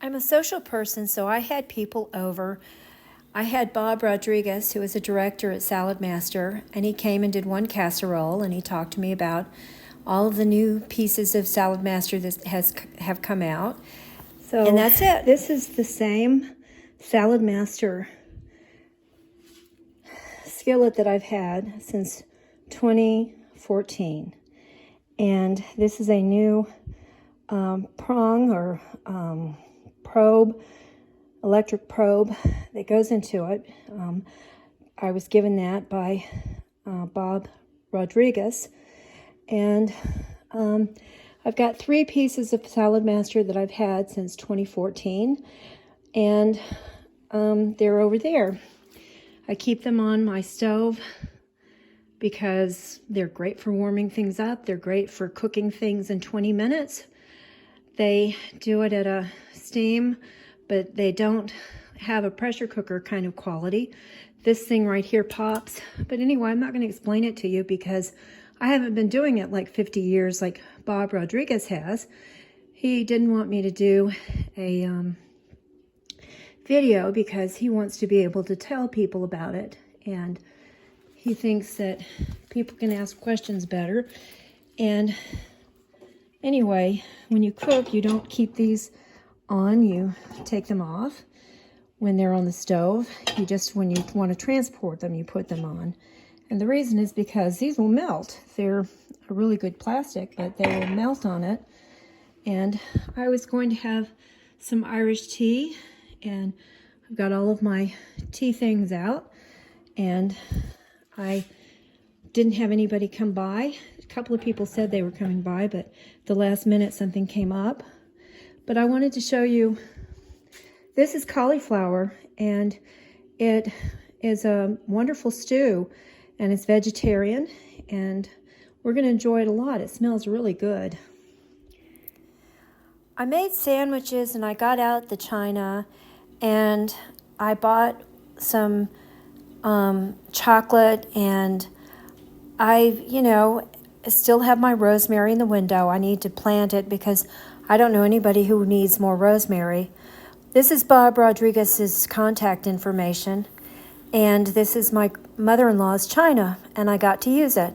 I'm a social person, so I had people over. I had Bob Rodriguez, who is a director at Salad Master, and he came and did one casserole, and he talked to me about all of the new pieces of Salad Master that have come out. And that's it. This is the same Salad Master skillet that I've had since 2014. And this is a new prong or probe, electric probe that goes into it. I was given that by Bob Rodriguez. And I've got 3 pieces of Salad Master that I've had since 2014. And they're over there. I keep them on my stove because they're great for warming things up. They're great for cooking things in 20 minutes. They do it at a steam, but they don't have a pressure cooker kind of quality. This thing right here pops. But anyway, I'm not going to explain it to you because I haven't been doing it like 50 years like Bob Rodriguez has. He didn't want me to do a video because he wants to be able to tell people about it. And he thinks that people can ask questions better. And anyway, when you cook, you don't keep these on. You take them off when they're on the stove. You just, when you want to transport them, you put them on. And the reason is because these will melt. They're a really good plastic, but they will melt on it. And I was going to have some Irish tea, and I've got all of my tea things out, and I didn't have anybody come by. A couple of people said they were coming by, but the last minute something came up. But I wanted to show you, this is cauliflower, and it is a wonderful stew, and it's vegetarian, and we're going to enjoy it a lot. It smells really good. I made sandwiches, and I got out the china, and I bought some chocolate, and I still have my rosemary in the window. I need to plant it because I don't know anybody who needs more rosemary. This is Bob Rodriguez's contact information, and this is my mother-in-law's china, and I got to use it.